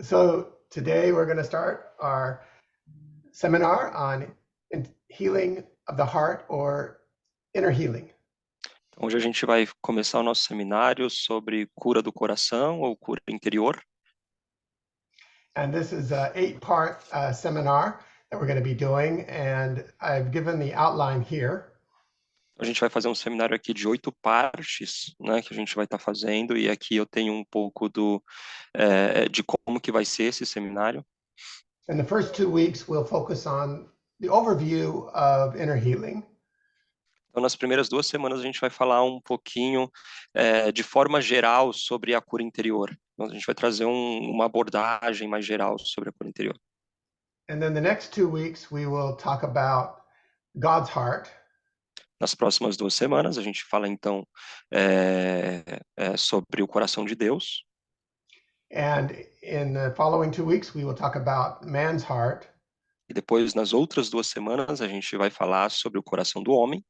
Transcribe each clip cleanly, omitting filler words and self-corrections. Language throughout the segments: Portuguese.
So today we're going to start our seminar on healing of the heart or inner healing. Hoje a gente vai começar o nosso seminário sobre cura do coração ou cura interior. And this is an 8-part seminar that we're going to be doing, and I've given the outline here. A gente vai fazer um seminário aqui de 8 partes, né, que a gente vai estar fazendo, e aqui eu tenho um pouco de como que vai ser esse seminário. In the first 2 weeks, we'll focus on the overview of inner healing. Então, nas primeiras 2 semanas, a gente vai falar um pouquinho de forma geral sobre a cura interior. Então, a gente vai trazer uma abordagem mais geral sobre a cura interior. And then the next 2 weeks, we will talk about God's heart. Nas próximas 2 semanas, a gente fala, então, sobre o coração de Deus. And in the following 2 weeks, we will talk about man's heart. E depois, nas outras 2 semanas, a gente vai falar sobre o coração do homem.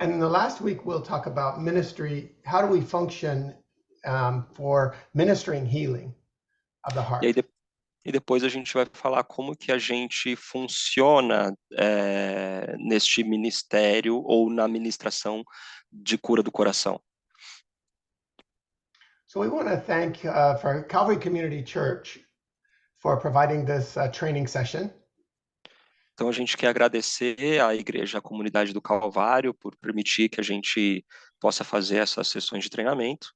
And in the last week, we'll talk about ministry. How do we function for ministering healing of the E, aí, heart? e depois a gente vai falar como que a gente funciona neste ministério ou na ministração de cura do coração. So we want to thank for Calvary Community Church for providing this training session. Então a gente quer agradecer à igreja, à comunidade do Calvário, por permitir que a gente possa fazer essas sessões de treinamento.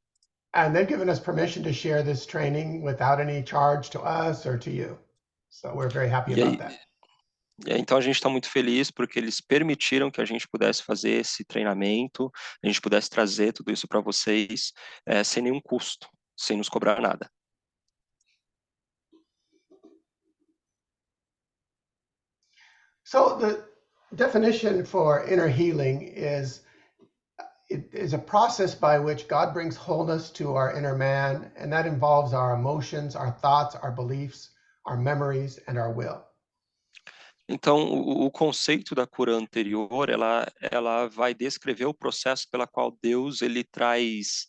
And they've given us permission to share this training without any charge to us or to you. So we're very happy about that. Então a gente está muito feliz porque eles permitiram que a gente pudesse fazer esse treinamento, a gente pudesse trazer tudo isso para vocês sem nenhum custo, sem nos cobrar nada. So the definition for inner healing is a process by which God brings wholeness to our inner man, and that involves our emotions, our thoughts, our beliefs, our memories, and our will. Então, o conceito da cura anterior, ela vai descrever o processo pela qual Deus ele traz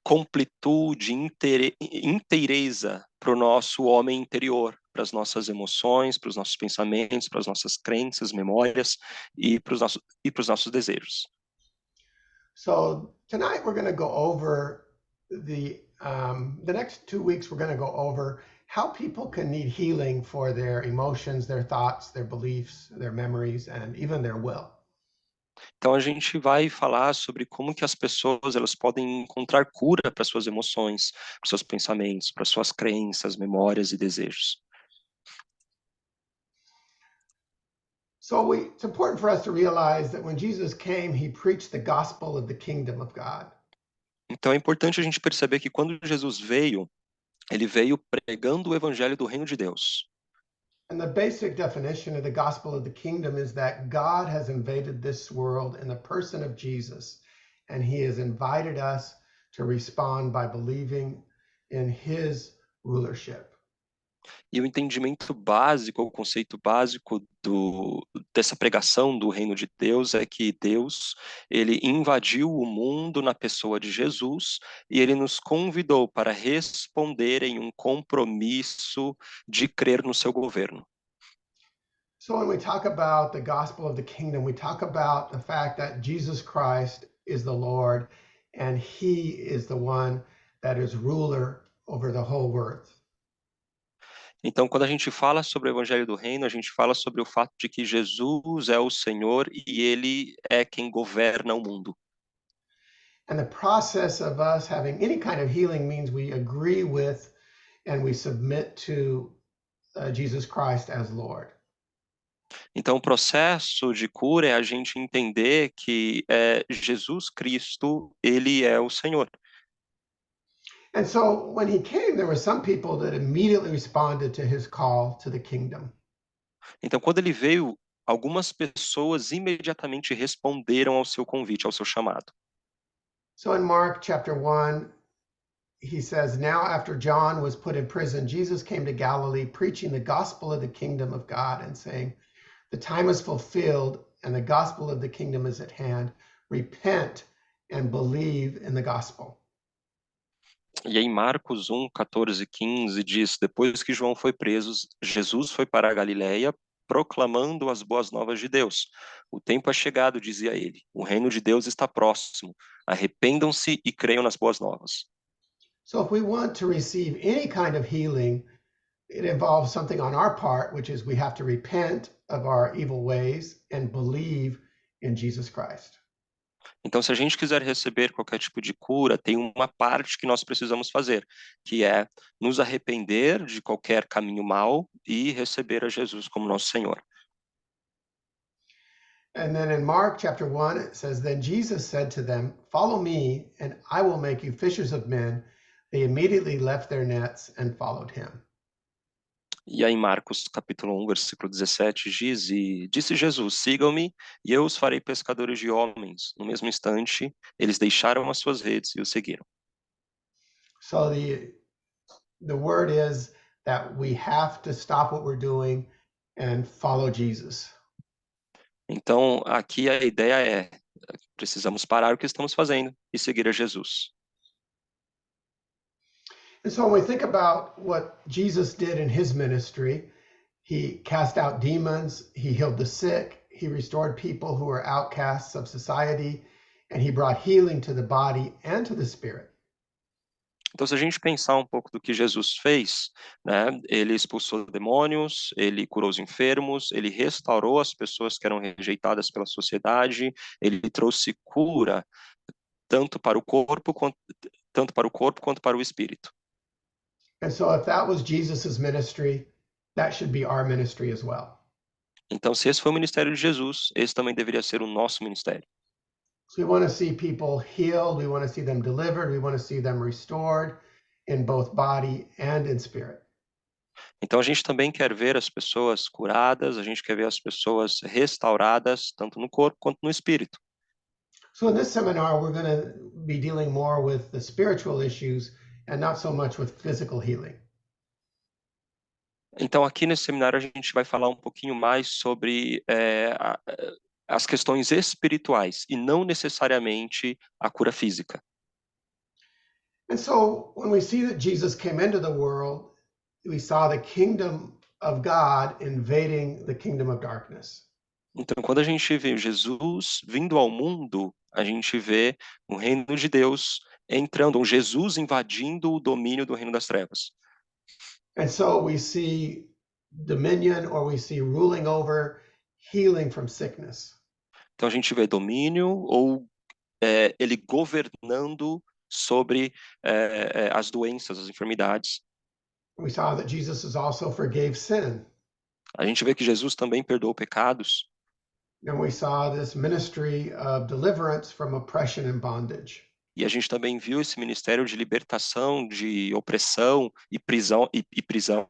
completude, inteireza para o nosso homem interior, para as nossas emoções, para os nossos pensamentos, para as nossas crenças, memórias e para os nossos desejos. So tonight we're going to go over the next 2 weeks. We're going to go over how people can need healing for their emotions, their thoughts, their beliefs, their memories, and even their will. Então a gente vai falar sobre como que as pessoas elas podem encontrar cura para suas emoções, para seus pensamentos, para suas crenças, memórias e desejos. So it's important for us to realize that when Jesus came, he preached the gospel of the kingdom of God. Então é importante a gente perceber que quando Jesus veio, ele veio pregando o evangelho do reino de Deus. And the basic definition of the gospel of the kingdom is that God has invaded this world in the person of Jesus, and he has invited us to respond by believing in his rulership. E o entendimento básico, o conceito básico dessa pregação do reino de Deus é que Deus, ele invadiu o mundo na pessoa de Jesus e ele nos convidou para responder em um compromisso de crer no seu governo. So when we talk about the gospel of the kingdom, we talk about the fact that Jesus Christ is the Lord and he is the one that is ruler over the whole earth. Então, quando a gente fala sobre o Evangelho do Reino, a gente fala sobre o fato de que Jesus é o Senhor e Ele é quem governa o mundo. And the process of us having any kind of healing means we agree with and we submit to Jesus Christ as Lord. Então, o processo de cura é a gente entender que Jesus Cristo, Ele é o Senhor. And so when he came, there were some people that immediately responded to his call to the kingdom. Então, quando Ele veio, algumas pessoas imediatamente responderam ao seu convite, ao seu chamado. So in Mark chapter 1, he says, now after John was put in prison, Jesus came to Galilee preaching the gospel of the kingdom of God and saying, the time is fulfilled and the gospel of the kingdom is at hand. Repent and believe in the gospel. E aí Marcos 1, 14 e 15 diz, depois que João foi preso, Jesus foi para a Galileia proclamando as boas novas de Deus. O tempo é chegado, dizia ele. O reino de Deus está próximo. Arrependam-se e creiam nas boas novas. So if we want to receive any kind of healing, it involves something on our part, which is we have to repent of our evil ways and believe in Jesus Christ. Então, se a gente quiser receber qualquer tipo de cura, tem uma parte que nós precisamos fazer, que é nos arrepender de qualquer caminho mau e receber a Jesus como nosso Senhor. And then in Mark chapter 1, it says, Then Jesus said to them, Follow me, and I will make you fishers of men. They immediately left their nets and followed him. E aí Marcos capítulo 1, versículo 17 diz, e disse Jesus, sigam-me e eu os farei pescadores de homens. No mesmo instante, eles deixaram as suas redes e o seguiram. So the word is that we have to stop what we're doing and follow Jesus. Então, aqui a ideia é, precisamos parar o que estamos fazendo e seguir a Jesus. And so when we think about what Jesus did in his ministry, he cast out demons, he healed the sick, he restored people who were outcasts of society, and he brought healing to the body and to the spirit. Então, se a gente pensar um pouco do que Jesus fez, né, ele expulsou demônios, ele curou os enfermos, ele restaurou as pessoas que eram rejeitadas pela sociedade, ele trouxe cura tanto para o corpo quanto para o espírito. And so if that was Jesus's ministry, that should be our ministry as well. Então, se esse foi o ministério de Jesus, esse também deveria ser o nosso ministério. So we want to see people healed, we want to see them delivered, we want to see them restored in both body and in spirit. Então, a gente também quer ver as pessoas curadas, a gente quer ver as pessoas restauradas, tanto no corpo quanto no espírito. So in this seminar, we're going to be dealing more with the spiritual issues and not so much with physical healing. Então, aqui nesse seminário, a gente vai falar um pouquinho mais sobre as questões espirituais e não necessariamente a cura física. And so when we see that Jesus came into the world, we saw the kingdom of God invading the kingdom of darkness. Então, quando a gente vê Jesus vindo ao mundo, a gente vê o reino de Deus entrando, um Jesus invadindo o domínio do reino das trevas. And so we see dominion, or we see ruling over, healing from sickness. Então, a gente vê domínio ou ele governando sobre as doenças, as enfermidades. We saw that Jesus also forgave sin. A gente vê que Jesus também perdoou pecados. And we saw this ministry of deliverance from oppression and bondage. E a gente também viu esse ministério de libertação, de opressão e prisão.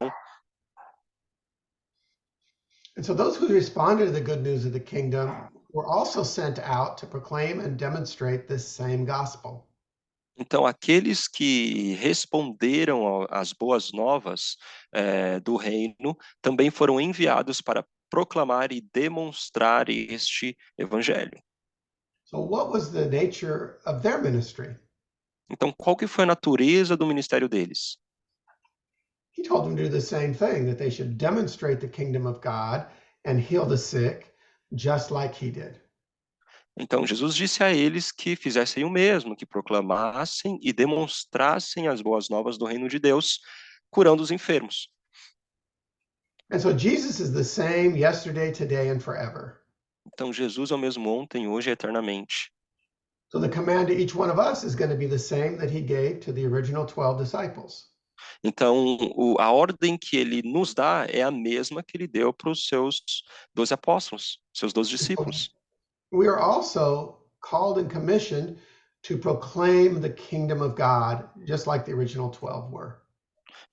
And so those who responded to the good news of the kingdom were also sent out to proclaim and demonstrate this same gospel. Então, aqueles que responderam às boas novas do reino também foram enviados para proclamar e demonstrar este evangelho. So what was the nature of their ministry? Então, qual que foi a natureza do ministério deles? He told them to do the same thing, that they should demonstrate the kingdom of God and heal the sick, just like he did. Então, Jesus disse a eles que fizessem o mesmo, que proclamassem e demonstrassem as boas novas do reino de Deus, curando os enfermos. And so Jesus is the same yesterday, today, and forever. Então, Jesus é o mesmo ontem, hoje e eternamente. So the command to each one of us is going to be the same that he gave to the original 12 disciples. Então, a ordem que ele nos dá é a mesma que ele deu para os seus 12 apóstolos, seus 12 discípulos. We are also called and commissioned to proclaim the kingdom of God, just like the original 12 were.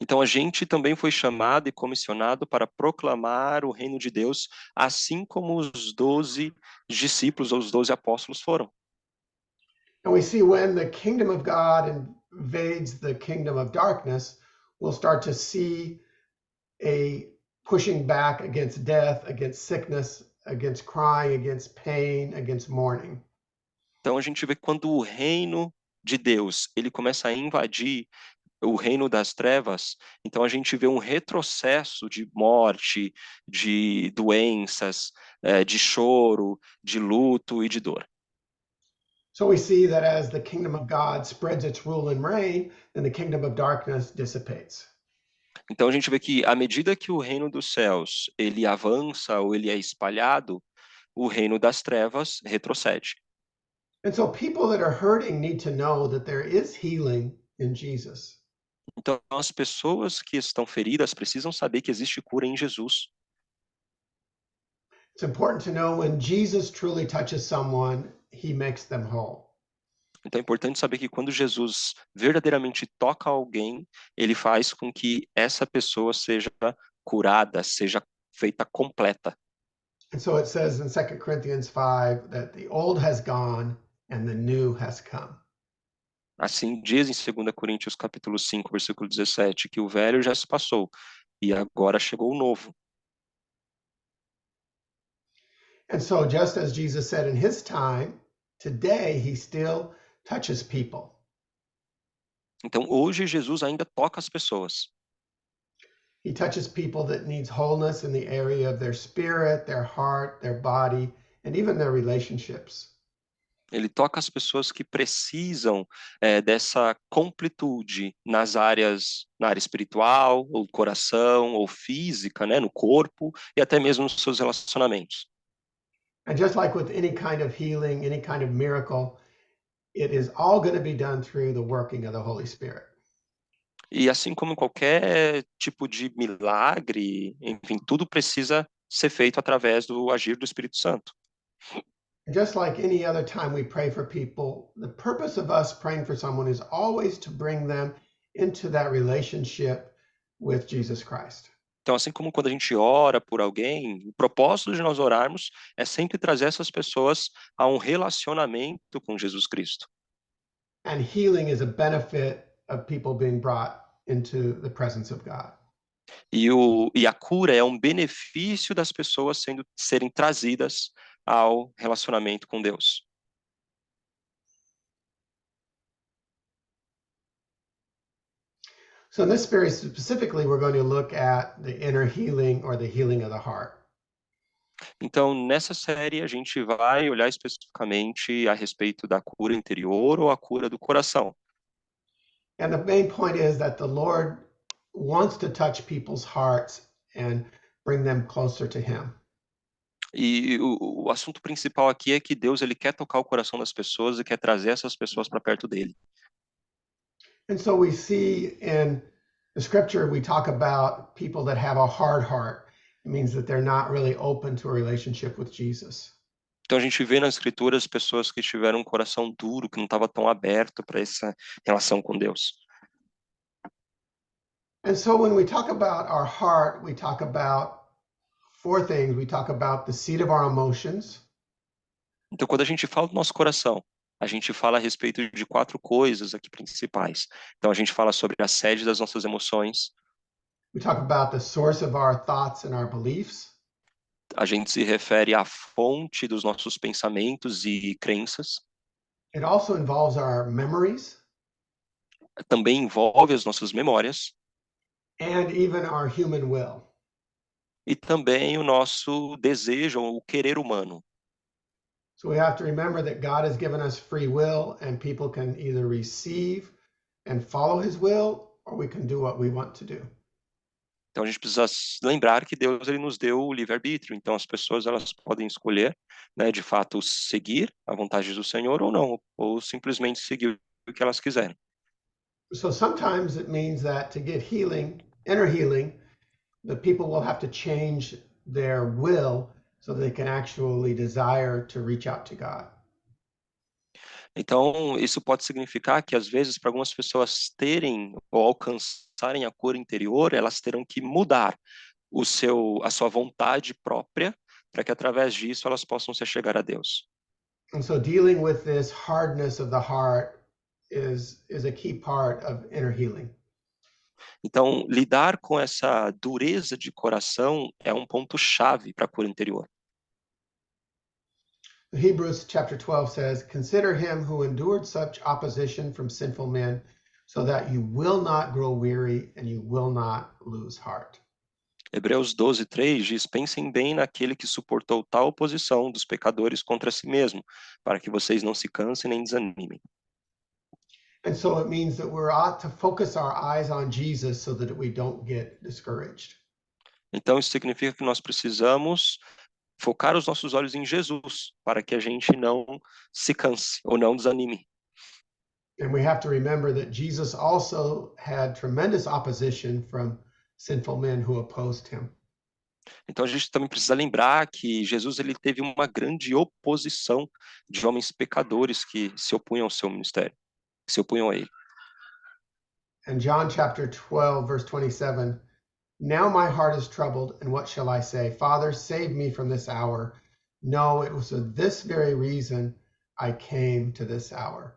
Então, a gente também foi chamado e comissionado para proclamar o reino de Deus, assim como os 12 discípulos ou os 12 apóstolos foram. And we see when the kingdom of God invades the kingdom of darkness, we'll start to see a pushing back against death, against sickness, against crying, against pain, against mourning. Então, a gente vê que quando o reino de Deus, ele começa a invadir o reino das trevas, então a gente vê um retrocesso de morte, de doenças, de choro, de luto e de dor. So we see that as the kingdom of God spreads its rule and reign, then the kingdom of darkness dissipates. Então a gente vê que à medida que o reino dos céus ele avança ou ele é espalhado, o reino das trevas retrocede. And so people that are hurting need to know that there is healing in Jesus. Então as pessoas que estão feridas precisam saber que existe cura em Jesus. It's important to know when Jesus truly touches someone, he makes them whole. Então é importante saber que quando Jesus verdadeiramente toca alguém, ele faz com que essa pessoa seja curada, seja feita completa. And so it says in 2 Corinthians 5 that the old has gone and the new has come. Assim diz em 2 Coríntios capítulo 5, versículo 17, que o velho já se passou e agora chegou o novo. And so just as Jesus said in his time, today he still touches people. Então hoje Jesus ainda toca as pessoas. He touches people that needs wholeness in the area of their spirit, their heart, their body, and even their relationships. Ele toca as pessoas que precisam dessa completude nas áreas, na área espiritual, ou coração, ou física, né, no corpo, e até mesmo nos seus relacionamentos. And just like with any kind of healing, any kind of miracle, it is all going to be done through the working of the Holy Spirit. E assim como em qualquer tipo de milagre, enfim, tudo precisa ser feito através do agir do Espírito Santo. And just like any other time we pray for people, the purpose of us praying for someone is always to bring them into that relationship with Jesus Christ. Então, assim como quando a gente ora por alguém, o propósito de nós orarmos é sempre trazer essas pessoas a um relacionamento com Jesus Cristo. And healing is a benefit of people being brought into the presence of God. E a cura é um benefício das pessoas serem trazidas ao relacionamento com Deus. So in this very specifically, we're going to look at the inner healing or the healing of the heart. Então, nessa série, a gente vai olhar especificamente a respeito da cura interior ou a cura do coração. And the main point is that the Lord wants to touch people's hearts and bring them closer to him. E o assunto principal aqui é que Deus ele quer tocar o coração das pessoas e quer trazer essas pessoas para perto dele. And so we see in the scripture, we talk about people that have a hard heart. It means that they're not really open to a relationship with Jesus. Então a gente vê nas escrituras pessoas que tiveram um coração duro, que não estava tão aberto para essa relação com Deus. And so when we talk about our heart, we talk about four things. We talk about the seat of our emotions. Então quando a gente fala do nosso coração, a gente fala a respeito de 4 coisas aqui principais. Então a gente fala sobre a sede das nossas emoções, We talk about the source of our thoughts and our beliefs. a gente se refere à fonte dos nossos pensamentos e crenças, It also involves our memories também envolve as nossas memórias and even our human will. e também o nosso desejo, ou o querer humano. So we have to remember that God has given us free will, and people can either receive and follow his will, or we can do what we want to do. Então a gente precisa lembrar que Deus ele nos deu o livre-arbítrio. Então as pessoas elas podem escolher, né, de fato seguir a vontade do Senhor ou não, ou simplesmente seguir o que elas quiserem. So sometimes it means that to get healing, inner healing, the people will have to change their will so they can actually desire to reach out to God. Então isso pode significar que às vezes para algumas pessoas terem ou alcançarem a cura interior, elas terão que mudar a sua vontade própria para que através disso elas possam se chegar a Deus. And so dealing with this hardness of the heart is a key part of inner healing. Então, lidar com essa dureza de coração é um ponto-chave para a cura interior. Hebrews chapter 12 says, "Consider him who endured such opposition from sinful men, so that you will not grow weary and you will not lose heart." Hebreus 12:3 diz: Pensem bem naquele que suportou tal oposição dos pecadores contra si mesmo, para que vocês não se cansem nem desanimem. And so it means that we're ought to focus our eyes on Jesus so that we don't get discouraged. Então, isso significa que nós precisamos focar os nossos olhos em Jesus, para que a gente não se canse ou não desanime. And we have to remember that Jesus also had tremendous opposition from sinful men who opposed him. Então, a gente também precisa lembrar que Jesus ele teve uma grande oposição de homens pecadores que se opunham ao seu ministério, que se opunham a ele. In John chapter 12, verse 27, "Now my heart is troubled, and what shall I say? Father, save me from this hour. No, it was for this very reason I came to this hour."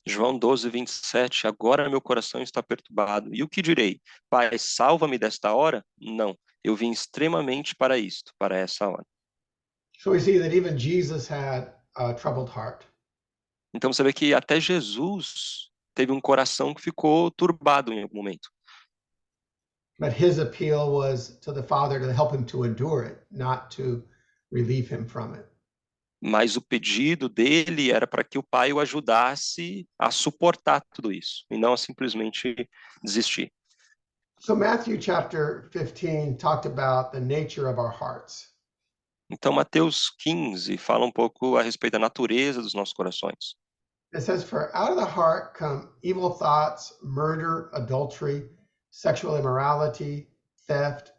João 12:27, agora meu coração está perturbado. E o que direi? Pai, salva-me desta hora? Não, eu vim extremamente para isto, para essa hora. So we see that even Jesus had a troubled heart. Então você vê que até Jesus teve um coração que ficou turbado em algum momento. But his appeal was to the Father to help him to endure it, not to relieve him from it. Mas o pedido dele era para que o pai o ajudasse a suportar tudo isso, e não a simplesmente desistir. So Matthew chapter 15 talked about the nature of our hearts. Então Mateus 15 fala um pouco a respeito da natureza dos nossos corações. It says, "For out of the heart come evil thoughts, murder, adultery, sexual immorality, theft,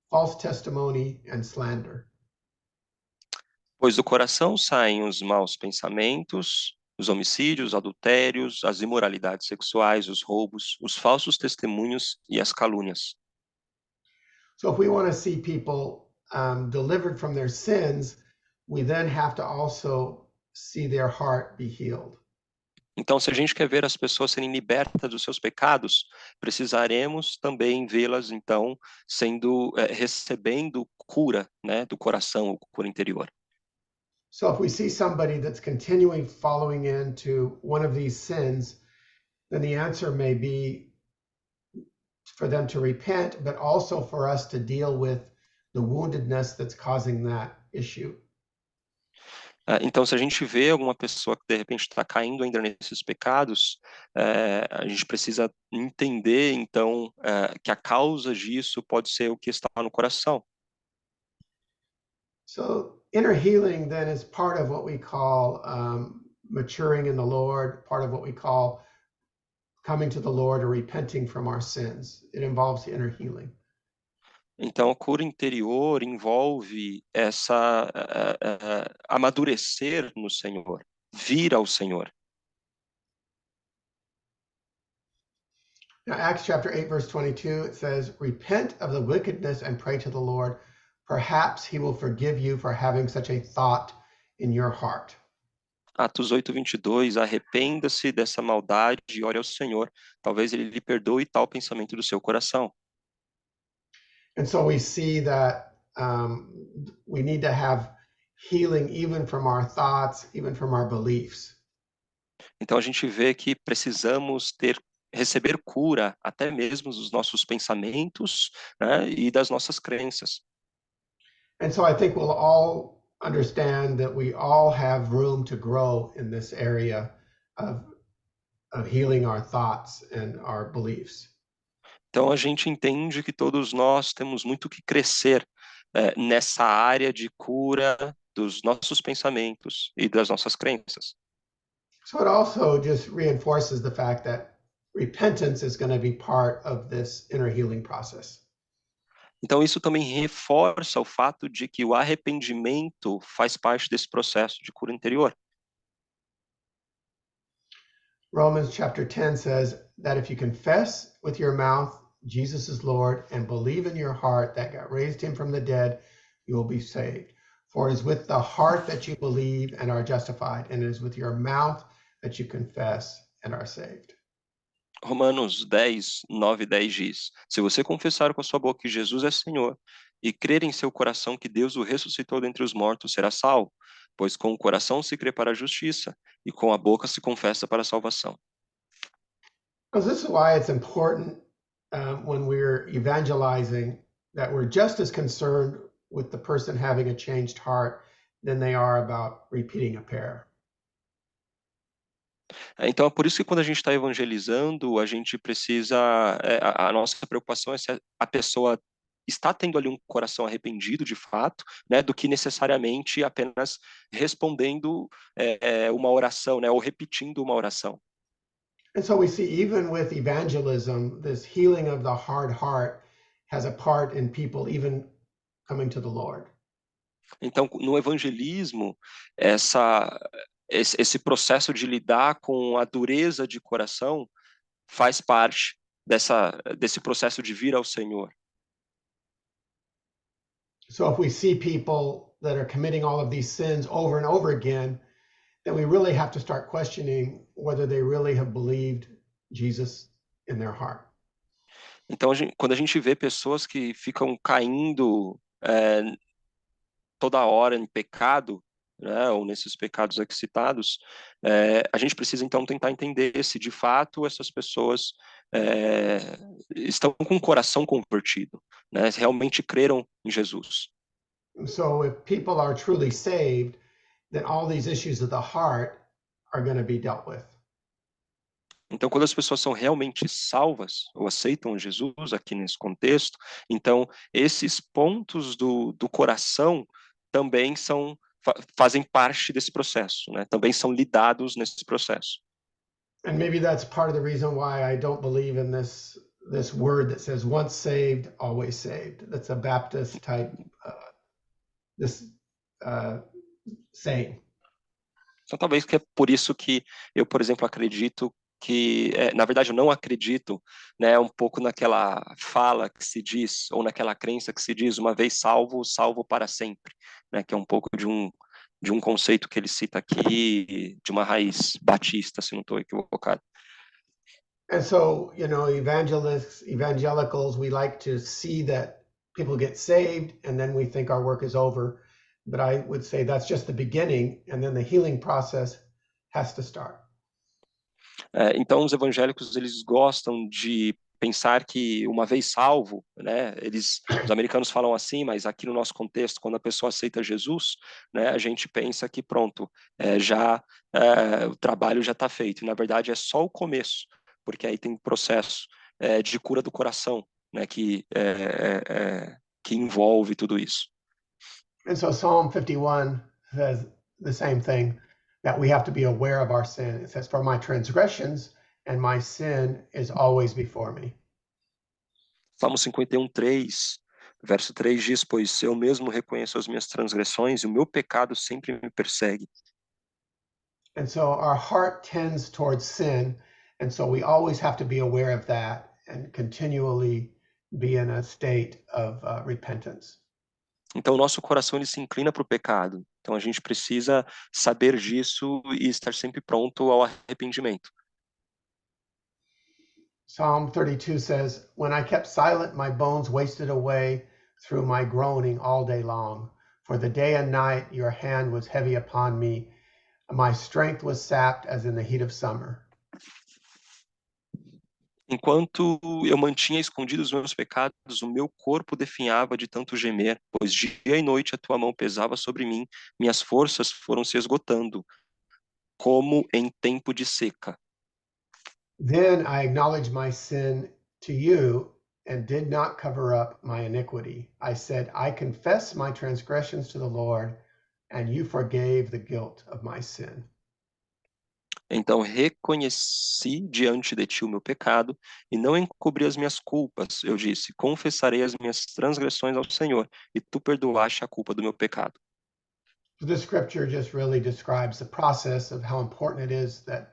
false testimony, and slander." Pois do coração saem os maus pensamentos, os homicídios, adultérios, as imoralidades sexuais, os roubos, os falsos testemunhos e as calúnias. So if we want to see people delivered from their sins, we then have to also see their heart be healed. Então, se a gente quer ver as pessoas serem libertas dos seus pecados, precisaremos também vê-las, então, recebendo cura, né, do coração, cura interior. So if we see somebody that's continuing following into one of these sins, then the answer may be for them to repent, but also for us to deal with the woundedness that's causing that issue. Então, se a gente vê alguma pessoa que de repente está caindo ainda nesses pecados, a gente precisa entender, então, que a causa disso pode ser o que está no coração. So inner healing then is part of what we call maturing in the Lord, part of what we call coming to the Lord or repenting from our sins. It involves inner healing. Então, a cura interior envolve essa amadurecer no Senhor, vir ao Senhor. Now, Acts chapter 8, verse 22, it says, "Repent of the wickedness and pray to the Lord. Perhaps he will forgive you for having such a thought in your heart." Atos 8:22, arrependa-se dessa maldade e ore ao Senhor. Talvez ele lhe perdoe tal pensamento do seu coração. And so we see that we need to have healing even from our thoughts, even from our beliefs. Então a gente vê que precisamos receber cura até mesmo dos nossos pensamentos, né, e das nossas crenças. And so I think we'll all understand that we all have room to grow in this area of healing our thoughts and our beliefs. Então a gente entende que todos nós temos muito que crescer nessa área de cura dos nossos pensamentos e das nossas crenças. So it also just reinforces the fact that repentance is going to be part of this inner healing process. Então isso também reforça o fato de que o arrependimento faz parte desse processo de cura interior. Romans chapter 10 says that if you confess with your mouth Jesus is Lord and believe in your heart that God raised him from the dead, you will be saved. For it is with the heart that you believe and are justified, and it is with your mouth that you confess and are saved. Romanos 10, 9 e 10 diz: Se você confessar com a sua boca que Jesus é Senhor e crer em seu coração que Deus o ressuscitou dentre os mortos, será salvo. pois com o coração se crê para a justiça e com a boca se confessa para a salvação. Because this is why it's important when we're evangelizing that we're just as concerned with the person having a changed heart than they are about repeating a prayer. Então é por isso que quando a gente está evangelizando, a gente precisa, a nossa preocupação é se a pessoa está tendo ali um coração arrependido de fato, né, do que necessariamente apenas respondendo uma oração, né, ou repetindo uma oração. And so we see even with evangelism, this healing of the hard heart has a part in people even coming to the Lord. Então, no evangelismo, esse processo de lidar com a dureza de coração faz parte desse processo de vir ao Senhor. So if we see people that are committing all of these sins over and over again, then we really have to start questioning whether they really have believed Jesus in their heart. Então, quando a gente vê pessoas que ficam caindo toda hora em pecado, né, ou nesses pecados aqui citados, a gente precisa então tentar entender se de fato essas pessoas estão com o coração convertido, né, se realmente creram em Jesus. So if people are truly saved, then all these issues of the heart are going to be dealt with. Então, quando as pessoas são realmente salvas ou aceitam Jesus aqui nesse contexto, então esses pontos do coração também fazem parte desse processo, né? Também são lidados nesse processo. And maybe that's part of the reason why I don't believe in this word that says once saved, always saved. That's a Baptist type saying. Então, talvez que é por isso que eu, por exemplo, acredito que, na verdade, eu não acredito, né, um pouco naquela fala que se diz, ou naquela crença que se diz, uma vez salvo, salvo para sempre, né, que é um pouco de um conceito que ele cita aqui, de uma raiz batista, se não estou equivocado. And so, evangelicals, we like to see that people get saved and then we think our work is over. But I would say that's just the beginning, and then the healing process has to start. Então, os evangélicos, eles gostam de pensar que uma vez salvo, né, os americanos falam assim, mas aqui no nosso contexto, quando a pessoa aceita Jesus, né, a gente pensa que pronto, o trabalho já está feito. E, na verdade, é só o começo, porque aí tem processo de cura do coração, né, que envolve tudo isso. And so Psalm 51 says the same thing, that we have to be aware of our sin. It says, for my transgressions and my sin is always before me. Salmo 51:3, verso 3 diz, pois eu mesmo reconheço as minhas transgressões e o meu pecado sempre me persegue. And so our heart tends towards sin, and so we always have to be aware of that and continually be in a state of repentance. Então, o nosso coração ele se inclina para o pecado. Então, a gente precisa saber disso e estar sempre pronto ao arrependimento. Psalm 32 says, when I kept silent, my bones wasted away through my groaning all day long. For the day and night your hand was heavy upon me. My strength was sapped as in the heat of summer. Enquanto eu mantinha escondidos os meus pecados, o meu corpo definhava de tanto gemer, pois dia e noite a tua mão pesava sobre mim, minhas forças foram se esgotando, como em tempo de seca. Then I acknowledged my sin to you and did not cover up my iniquity. I said, I confess my transgressions to the Lord, and you forgave the guilt of my sin. Então reconheci diante de ti o meu pecado e não encobri as minhas culpas. Eu disse, confessarei as minhas transgressões ao Senhor, e tu perdoaste a culpa do meu pecado. So this scripture just really describes the process of how important it is that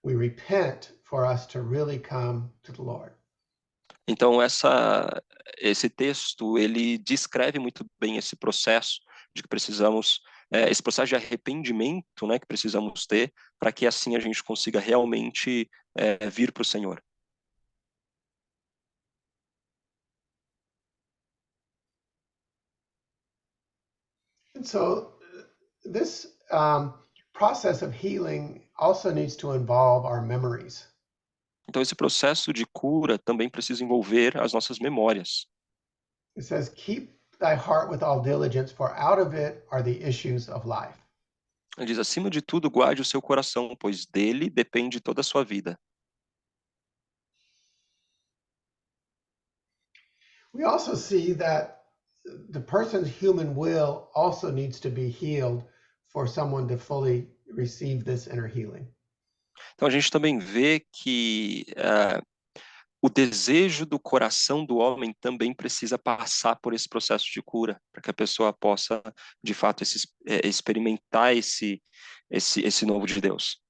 we repent for us to really come to the Lord. Então esse texto ele descreve muito bem esse processo de que precisamos esse processo de arrependimento, né, que precisamos ter para que assim a gente consiga realmente vir para o Senhor. And so this process of healing also needs to involve our memories. Então, esse processo de cura também precisa envolver as nossas memórias. It says, keep thy heart with all diligence, for out of it are the issues of life. Ele diz, acima de tudo, guarde o seu coração, pois dele depende toda a sua vida. We also see that the person's human will also needs to be healed for someone to fully receive this inner healing. Então, a gente também vê que o desejo do coração do homem também precisa passar por esse processo de cura, para que a pessoa possa, de fato, experimentar esse novo de Deus.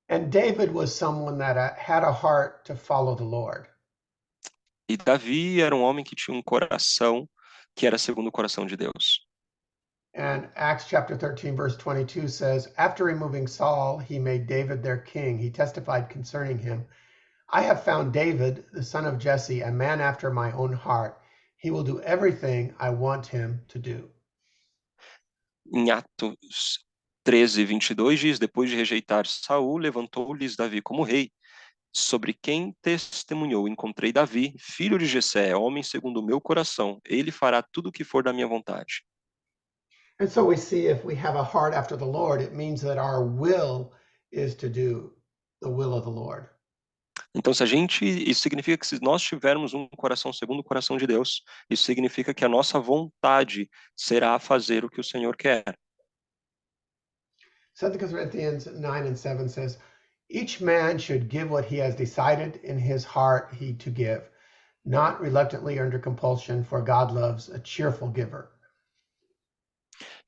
And David was someone that had a heart to follow the Lord. E Davi era um homem que tinha um coração que era segundo o coração de Deus. And Acts chapter 13, verse 22 says, after removing Saul, he made David their king. He testified concerning him, I have found David, the son of Jesse, a man after my own heart. He will do everything I want him to do. Em Atos 13, 22 diz, depois de rejeitar Saul, levantou-lhes Davi como rei, sobre quem testemunhou, encontrei Davi, filho de Jessé, homem segundo o meu coração. Ele fará tudo o que for da minha vontade. And so we see if we have a heart after the Lord, it means that our will is to do the will of the Lord. Então, isso significa que se nós tivermos um coração segundo o coração de Deus, isso significa que a nossa vontade será fazer o que o Senhor quer. 2 Corinthians 9 and 7 says, each man should give what he has decided in his heart he to give, not reluctantly or under compulsion, for God loves a cheerful giver.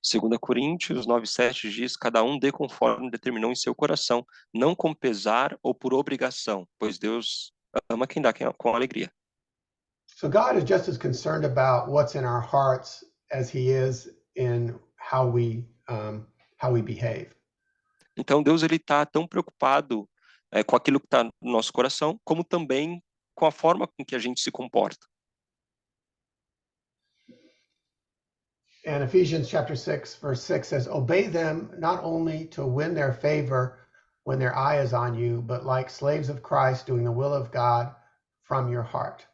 2 Coríntios 9:7 diz, cada um dê conforme determinou em seu coração, não com pesar ou por obrigação, pois Deus ama quem dá com alegria. So God is just as concerned about what's in our hearts as he is in how we behave. Então Deus ele está tão preocupado com aquilo que está no nosso coração, como também com a forma com que a gente se comporta. And Ephesians chapter 6, verse 6 says, obey them not only to win their favor when their eye is on you, but like slaves of Christ, doing the will of God from your heart.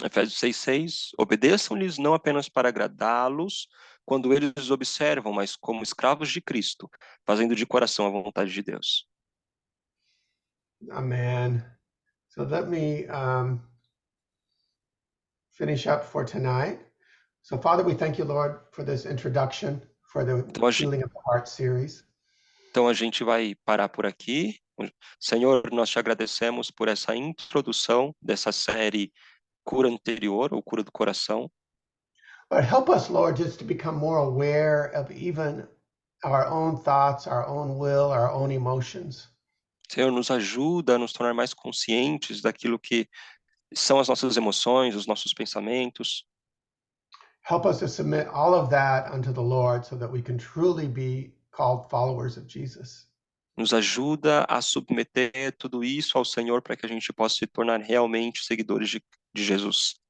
Efésios 6:6, obedeçam-lhes não apenas para agradá-los quando eles os observam, mas como escravos de Cristo, fazendo de coração a vontade de Deus. Amen. So let me finish up for tonight. So Father, we thank you, Lord, for this introduction, for the Healing of the Heart series. Então a gente vai parar por aqui. Senhor, nós te agradecemos por essa introdução dessa série Cura Anterior, ou Cura do Coração. But help us, Lord, just to become more aware of even our own thoughts, our own will, our own emotions. Senhor, nos ajuda a nos tornar mais conscientes daquilo que são as nossas emoções, os nossos pensamentos. Help us to submit all of that unto the Lord so that we can truly be called followers of Jesus. Nos ajuda a submeter tudo isso ao Senhor para que a gente possa se tornar realmente seguidores de Jesus.